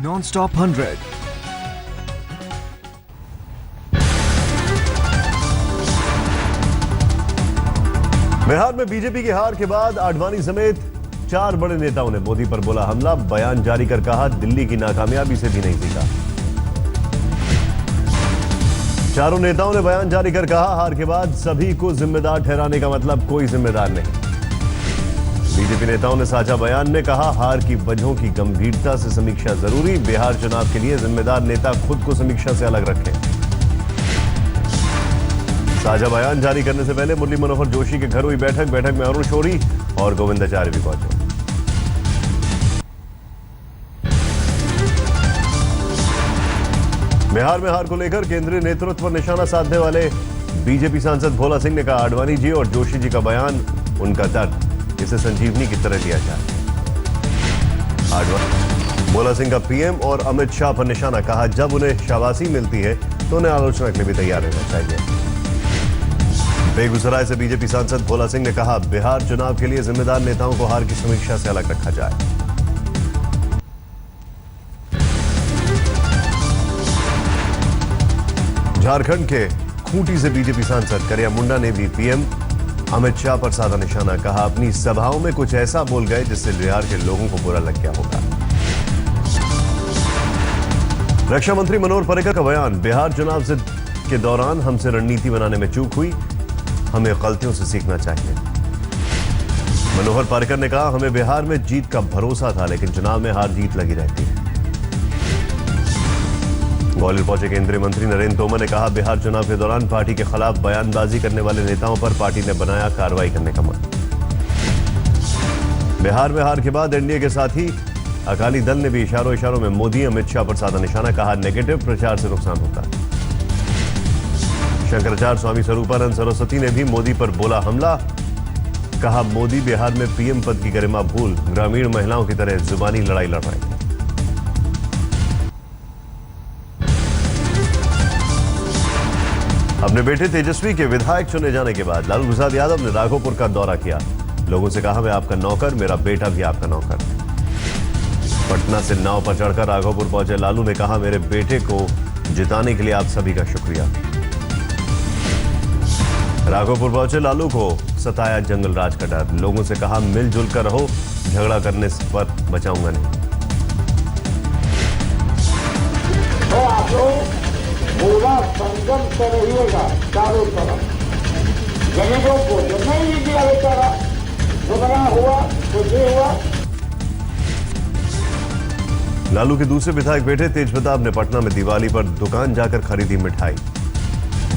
Non-stop 100. Bihar में BJP की हार के बाद आडवाणी समेत 4 बड़े नेताओं ने मोदी पर बोला हमला। बयान जारी कर कहा दिल्ली की नाकामयाबी से भी नहीं सीखा। चारों नेताओं ने बयान जारी कर कहा हार के बाद सभी को जिम्मेदार ठहराने का मतलब कोई जिम्मेदार नहीं। बीजेपी नेताओं ने साझा बयान में कहा हार की वजहों की गंभीरता से समीक्षा जरूरी। बिहार चुनाव के लिए जिम्मेदार नेता खुद को समीक्षा से अलग रखें। साझा बयान जारी करने से पहले मुरली मनोहर जोशी के घर हुई बैठक में अरुण शौरी और गोविंदाचार्य भी पहुंचे। बिहार में हार को लेकर केंद्रीय नेतृत्व पर निशाना साधने वाले बीजेपी सांसद भोला सिंह ने कहा आडवाणी जी और जोशी जी का बयान उनका दर्द, इसे संजीवनी की तरह लिया जाए। भोला सिंह का पीएम और अमित शाह पर निशाना, कहा जब उन्हें शाबाशी मिलती है तो उन्हें आलोचना के लिए भी तैयार रहना चाहिए। बेगूसराय से बीजेपी सांसद भोला सिंह ने कहा बिहार चुनाव के लिए जिम्मेदार नेताओं को हार की समीक्षा से अलग रखा जाए। झारखंड के खूंटी से बीजेपी सांसद करिया मुंडा ने भी पीएम अमित शाह पर साधा निशाना, कहा अपनी सभाओं में कुछ ऐसा बोल गए जिससे बिहार के लोगों को बुरा लग गया होगा। रक्षा मंत्री मनोहर पर्रिकर का बयान, बिहार चुनाव के दौरान हमसे रणनीति बनाने में चूक हुई, हमें गलतियों से सीखना चाहिए। मनोहर पर्रिकर ने कहा हमें बिहार में जीत का भरोसा था लेकिन चुनाव में हार जीत लगी रहती है। ग्वालियर पहुंचे केंद्रीय मंत्री नरेंद्र तोमर ने कहा बिहार चुनाव के दौरान पार्टी के खिलाफ बयानबाजी करने वाले नेताओं पर पार्टी ने बनाया कार्रवाई करने का मन। बिहार में हार के बाद एनडीए के साथी अकाली दल ने भी इशारों में मोदी अमित शाह पर साधा निशाना, कहा नेगेटिव प्रचार से नुकसान होता है। शंकराचार्य स्वामी स्वरूपानंद सरस्वती ने भी मोदी पर बोला हमला, कहा मोदी बिहार में पीएम पद की गरिमा भूल ग्रामीण महिलाओं की तरह जुबानी लड़ाई लड़ रहे थे। अपने बेटे तेजस्वी के विधायक चुने जाने के बाद लालू प्रसाद यादव ने राघोपुर का दौरा किया। लोगों से कहा मैं आपका नौकर, मेरा बेटा भी आपका नौकर। पटना से नाव पर चढ़कर राघोपुर पहुंचे लालू ने कहा मेरे बेटे को जिताने के लिए आप सभी का शुक्रिया। राघोपुर पहुंचे लालू को सताया जंगल राज का डर। लोगों से कहा मिलजुल कर रहो, झगड़ा करने पर बचाऊंगा नहीं। तो आप लोग पूरा संगम से रहिएगा चारों तरफ। गरीबों को जो नहीं दिया बेचारा, जो बना हुआ तो ये हुआ। लालू के दूसरे विधायक बेटे तेज प्रताप ने पटना में दिवाली पर दुकान जाकर खरीदी मिठाई।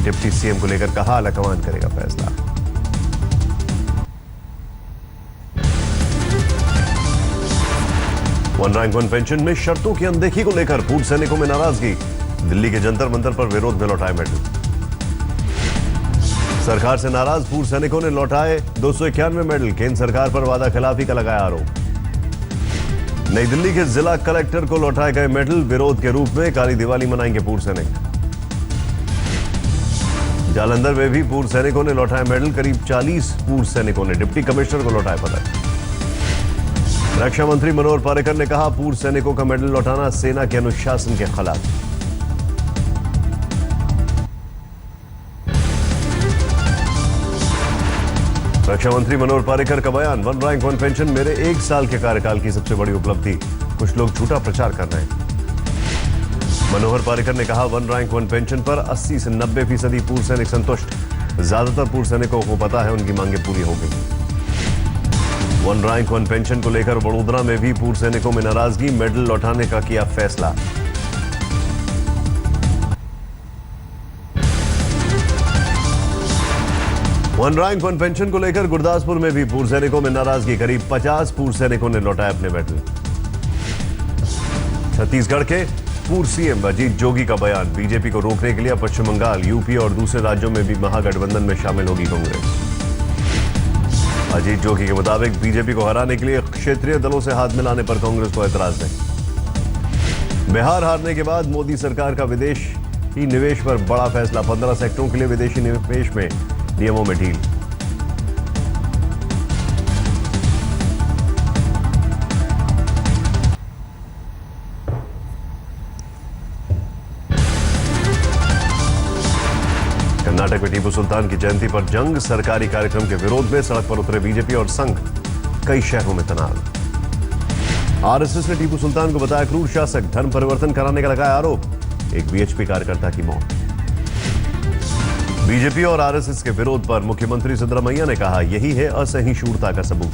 डिप्टी सीएम को लेकर कहा आलाकमान करेगा फैसला। वन रैंक वन पेंशन में शर्तों की अनदेखी को लेकर पूर्व सैनिकों में नाराजगी। दिल्ली के जंतर मंतर पर विरोध में लौटाए मेडल। सरकार से नाराज पूर्व सैनिकों ने लौटाए 291 मेडल। केंद्र सरकार पर वादा खिलाफी का लगाया आरोप। नई दिल्ली के जिला कलेक्टर को लौटाए गए मेडल। विरोध के रूप में काली दिवाली मनाएंगे पूर्व सैनिक। जालंधर में भी पूर्व सैनिकों ने लौटाए मेडल। करीब 40 पूर्व सैनिकों ने डिप्टी कमिश्नर को लौटाए पदक। रक्षा मंत्री मनोहर पर्रिकर ने कहा पूर्व सैनिकों का मेडल लौटाना सेना के अनुशासन के खिलाफ। रक्षा मंत्री मनोहर पर्रिकर का बयान, वन रैंक वन पेंशन मेरे 1 साल के कार्यकाल की सबसे बड़ी उपलब्धि। कुछ लोग झूठा प्रचार कर रहे हैं। मनोहर पर्रिकर ने कहा वन रैंक वन पेंशन पर 80 से 90% पूर्व सैनिक संतुष्ट। ज्यादातर पूर्व सैनिकों को पता है उनकी मांगें पूरी हो गई। वन रैंक वन पेंशन को लेकर वडोदरा में भी पूर्व सैनिकों में नाराजगी। मेडल लौटाने का किया फैसला। वन रैंक वन पेंशन को लेकर गुरदासपुर में भी पूर्व सैनिकों में नाराजगी। करीब 50 पूर्व सैनिकों ने लौटाए अपने मेडल। छत्तीसगढ़ के पूर्व सीएम अजीत जोगी का बयान, बीजेपी को रोकने के लिए पश्चिम बंगाल, यूपी और दूसरे राज्यों में भी महागठबंधन में शामिल होगी कांग्रेस। अजीत जोगी के मुताबिक बीजेपी को हराने के लिए क्षेत्रीय दलों से हाथ मिलाने पर कांग्रेस को एतराज नहीं। बिहार हारने के बाद मोदी सरकार का विदेशी निवेश पर बड़ा फैसला। 15 सेक्टरों के लिए विदेशी निवेश में नियमों में ढील। कर्नाटक में टीपू सुल्तान की जयंती पर जंग, सरकारी कार्यक्रम के विरोध में सड़क पर उतरे बीजेपी और संघ, कई शहरों में तनाव। आरएसएस ने टीपू सुल्तान को बताया क्रूर शासक, धर्म परिवर्तन कराने का लगाया आरोप, एक बीएचपी कार्यकर्ता की मौत। बीजेपी और आरएसएस के विरोध पर मुख्यमंत्री सिद्धरामैया ने कहा, यही है असहिष्णुता का सबूत।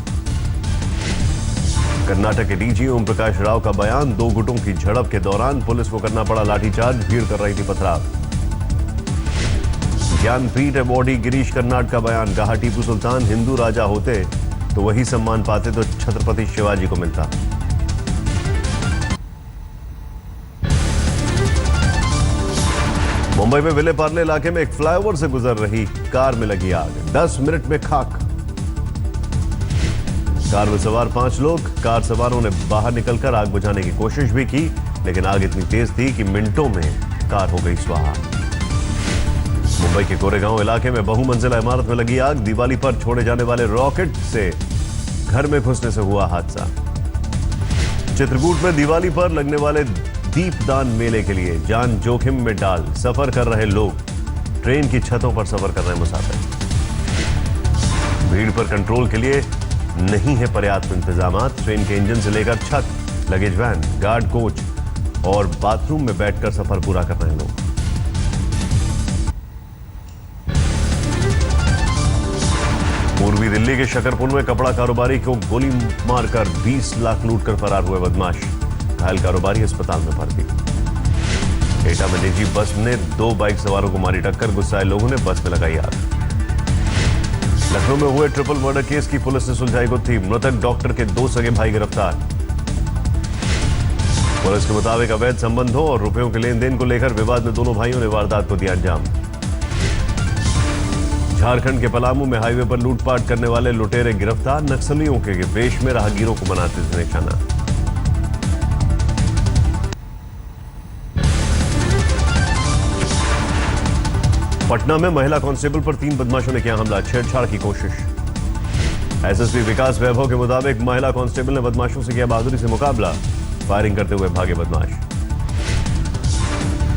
कर्नाटक के डीजी ओम प्रकाश राव का बयान, दो गुटों की झड़प के दौरान पुलिस को करना पड़ा लाठीचार्ज, भीड़ कर रही थी पथराव। ज्ञानपीठ अवॉर्डी गिरीश कर्नाड का बयान, कहा टीपू सुल्तान हिंदू राजा होते तो वही सम्मान पाते तो छत्रपति शिवाजी को मिलता। मुंबई में विले पार्ले इलाके में एक फ्लाईओवर से गुजर रही कार में लगी आग, 10 मिनट में खाक। कार में सवार 5 लोग, कार सवारों ने बाहर निकलकर आग बुझाने की कोशिश भी की, लेकिन आग इतनी तेज थी कि मिनटों में कार हो गई स्वाहा। मुंबई के कोरेगांव इलाके में बहुमंजिला इमारत में लगी आग, दिवाली पर छोड़े जाने वाले रॉकेट से घर में घुसने से हुआ हादसा। चित्रकूट में दिवाली पर लगने वाले दीपदान मेले के लिए जान जोखिम में डाल सफर कर रहे लोग, ट्रेन की छतों पर सफर कर रहे मुसाफिर। भीड़ पर कंट्रोल के लिए नहीं है पर्याप्त इंतजाम, ट्रेन के इंजन से लेकर छत, लगेज वैन, गार्ड कोच और बाथरूम में बैठकर सफर पूरा कर रहे लोग। पूर्वी दिल्ली के शकरपुर में कपड़ा कारोबारी को गोली मारकर 20 लाख लूटकर फरार हुए बदमाश, घायल कारोबारी अस्पताल में भर्ती। एटा में निजी बस ने 2 बाइक सवारों को मारी टक्कर, गुस्साए लोगों ने बस में लगाई आग। लखनऊ में हुए ट्रिपल मर्डर केस की पुलिस ने सुलझाई गुत्थी, मृतक डॉक्टर के 2 सगे भाई गिरफ्तार। पुलिस के मुताबिक अवैध संबंधों और रुपयों के लेन देन को लेकर विवाद में दोनों भाइयों ने वारदात को दिया अंजाम। झारखंड के पलामू में हाईवे पर लूटपाट करने वाले लुटेरे गिरफ्तार, नक्सलियों के वेश में राहगीरों को बनाते थे निशाना। पटना में महिला कांस्टेबल पर 3 बदमाशों ने किया हमला, छेड़छाड़ की कोशिश। एसएसपी विकास वैभव के मुताबिक महिला कांस्टेबल ने बदमाशों से किया बहादुरी से मुकाबला, फायरिंग करते हुए भागे बदमाश।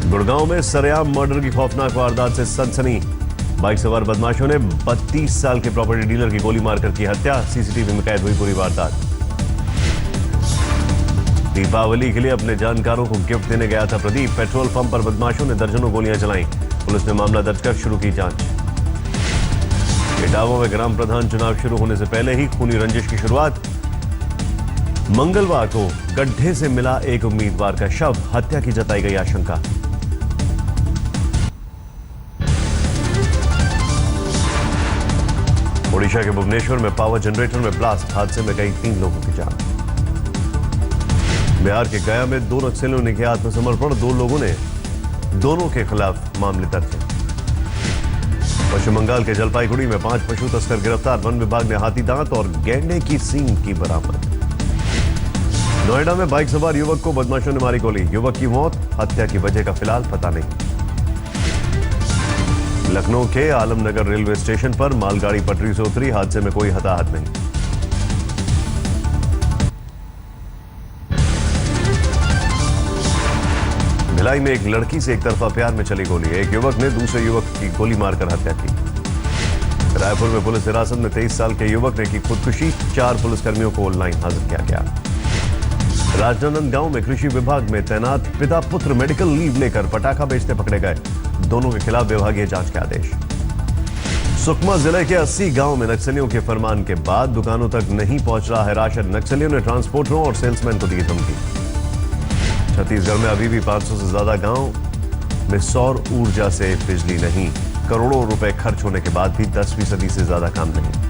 गुड़गांव में सरेआम मर्डर की खौफनाक वारदात से सनसनी, बाइक सवार बदमाशों ने 32 साल के प्रॉपर्टी डीलर की गोली मारकर की हत्या, सीसीटीवी में कैद हुई पूरी वारदात। दीपावली के लिए अपने जानकारों को गिफ्ट देने गया था प्रदीप, पेट्रोल पंप पर बदमाशों ने दर्जनों गोलियां चलाई, पुलिस ने मामला दर्ज कर शुरू की जांच। इटावा में ग्राम प्रधान चुनाव शुरू होने से पहले ही खूनी रंजिश की शुरुआत, मंगलवार को गड्ढे से मिला एक उम्मीदवार का शव, हत्या की जताई गई आशंका। ओडिशा के भुवनेश्वर में पावर जनरेटर में ब्लास्ट, हादसे में गई 3 लोगों की जान। बिहार के गया में 2 नक्सलियों ने किया आत्मसमर्पण, 2 लोगों ने दोनों के खिलाफ मामले दर्ज हैं। पश्चिम बंगाल के जलपाईगुड़ी में 5 पशु तस्कर गिरफ्तार, वन विभाग ने हाथी दांत और गैंडे की सींग की बरामद। नोएडा में बाइक सवार युवक को बदमाशों ने मारी गोली, युवक की मौत, हत्या की वजह का फिलहाल पता नहीं। लखनऊ के आलमनगर रेलवे स्टेशन पर मालगाड़ी पटरी से उतरी, हादसे में कोई हताहत नहीं। भिलाई में एक लड़की से एक तरफा प्यार में चली गोली, एक युवक ने दूसरे युवक की गोली मारकर हत्या की। रायपुर में पुलिस हिरासत में 23 साल के युवक ने की खुदकुशी, 4 पुलिसकर्मियों को ऑनलाइन हाजिर किया गया। राजनांदगांव में कृषि विभाग में तैनात पिता पुत्र मेडिकल लीव लेकर पटाखा बेचते पकड़े गए, दोनों के खिलाफ विभागीय जांच के आदेश। सुकमा जिले के 80 गांव में नक्सलियों के फरमान के बाद दुकानों तक नहीं पहुंच रहा है राशन, नक्सलियों ने ट्रांसपोर्टरों और सेल्समैन को दी धमकी। छत्तीसगढ़ में अभी भी 500 से ज्यादा गांव में सौर ऊर्जा से बिजली नहीं, करोड़ों रुपए खर्च होने के बाद भी 10% से ज्यादा काम नहीं।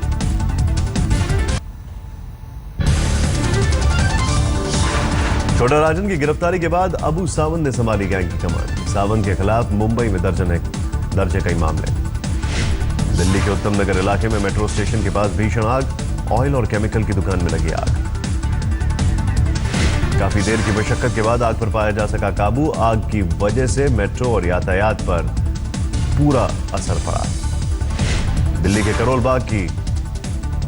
छोटा राजन की गिरफ्तारी के बाद अबू सावन ने संभाली गैंग की कमान, सावन के खिलाफ मुंबई में दर्ज है कई मामले। दिल्ली के उत्तम नगर इलाके में मेट्रो स्टेशन के पास भीषण आग, ऑयल और केमिकल की दुकान में लगी आग। काफी देर की मशक्कत के बाद आग पर पाया जा सका काबू, आग की वजह से मेट्रो और यातायात पर पूरा असर पड़ा। दिल्ली के करोल बाग की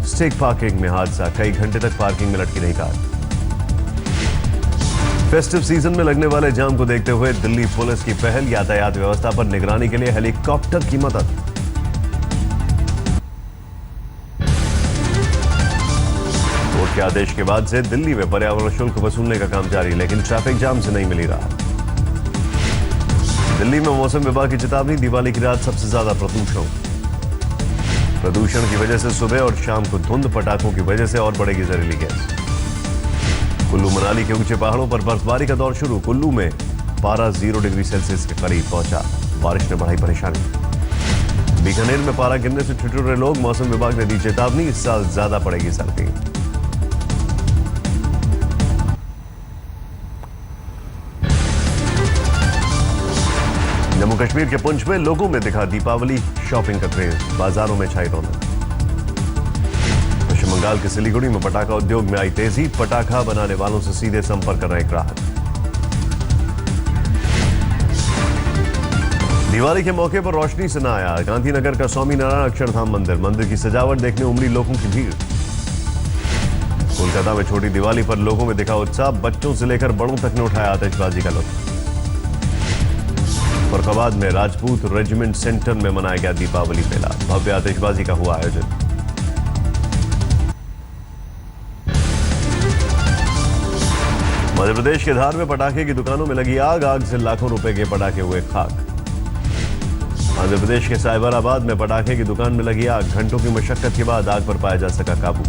स्टेट पार्किंग में हादसा, कई घंटे तक पार्किंग में लटकी रही कार। फेस्टिव सीजन में लगने वाले जाम को देखते हुए दिल्ली पुलिस की पहल, यातायात व्यवस्था पर निगरानी के लिए हेलीकॉप्टर की मदद। कोर्ट के आदेश के बाद से दिल्ली में पर्यावरण शुल्क वसूलने का काम जारी, लेकिन ट्रैफिक जाम से नहीं मिली राहत। दिल्ली में मौसम विभाग की चेतावनी, दिवाली की रात सबसे ज्यादा प्रदूषण की वजह से सुबह और शाम को धुंध, पटाखों की वजह से और बढ़ेगी जहरीली गैस। कुल्लू मनाली के ऊंचे पहाड़ों पर बर्फबारी का दौर शुरू, कुल्लू में पारा 0 डिग्री सेल्सियस के करीब पहुंचा, बारिश ने बढ़ाई परेशानी। बीकानेर में पारा गिरने से ठिठुरे लोग, मौसम विभाग ने दी चेतावनी, इस साल ज्यादा पड़ेगी सर्दी। जम्मू कश्मीर के पुंछ में लोगों में दिखा दीपावली शॉपिंग का क्रेज, बाजारों में छाई रौनक। पश्चिम बंगाल के सिलीगुड़ी में पटाखा उद्योग में आई तेजी, पटाखा बनाने वालों से सीधे संपर्क कर रहे ग्राहक। दिवाली के मौके पर रोशनी से नहाया गांधीनगर का स्वामीनारायण अक्षरधाम मंदिर की सजावट देखने उमड़ी लोगों की भीड़। कोलकाता में छोटी दिवाली पर लोगों में दिखा उत्साह, बच्चों से लेकर बड़ों तक ने उठाया आतिशबाजी का लुत्फ। फरुखाबाद में राजपूत रेजिमेंट सेंटर में मनाया गया दीपावली मेला, भव्य आतिशबाजी का हुआ आयोजन। मध्य प्रदेश के धार में पटाखे की दुकानों में लगी आग से लाखों रुपए के पटाखे हुए खाक। आंध्र प्रदेश के साइबराबाद में पटाखे की दुकान में लगी आग, घंटों की मशक्कत के बाद आग पर पाया जा सका काबू।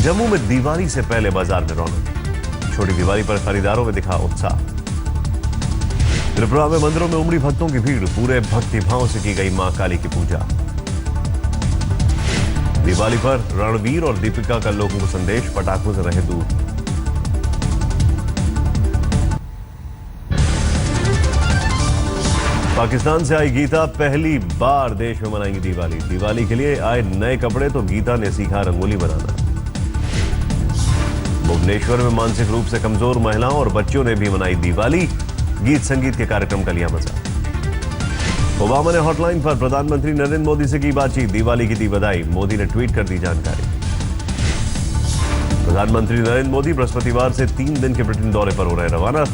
जम्मू में दिवाली से पहले बाजार में रौनक, छोटी दिवाली पर खरीदारों में दिखा उत्साह। त्रिपुरा में मंदिरों में उमड़ी भक्तों की भीड़, पूरे भक्ति भाव से की गई मां काली की पूजा। दिवाली पर रणवीर और दीपिका का लोगों को संदेश, पटाखों से रहे दूर। पाकिस्तान से आई गीता, पहली बार देश में मनाएंगी दिवाली। दिवाली के लिए आए नए कपड़े तो गीता ने सीखा रंगोली बनाना। भुवनेश्वर में मानसिक रूप से कमजोर महिलाओं और बच्चों ने भी मनाई दिवाली, गीत संगीत के कार्यक्रम का लिया मजा। ओबामा ने हॉटलाइन पर प्रधानमंत्री नरेंद्र मोदी से की बातचीत, दिवाली की दी बधाई, मोदी ने ट्वीट कर दी जानकारी। प्रधानमंत्री नरेंद्र मोदी बृहस्पतिवार से 3 दिन के ब्रिटेन दौरे पर हो रहे रवाना,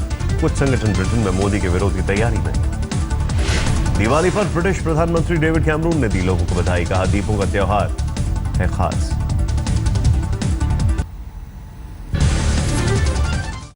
कुछ संगठन ब्रिटेन में मोदी के विरोध की तैयारी में। दिवाली पर ब्रिटिश प्रधानमंत्री डेविड कैमरून ने दी लोगों को बधाई, कहा दीपों का त्योहार है खास।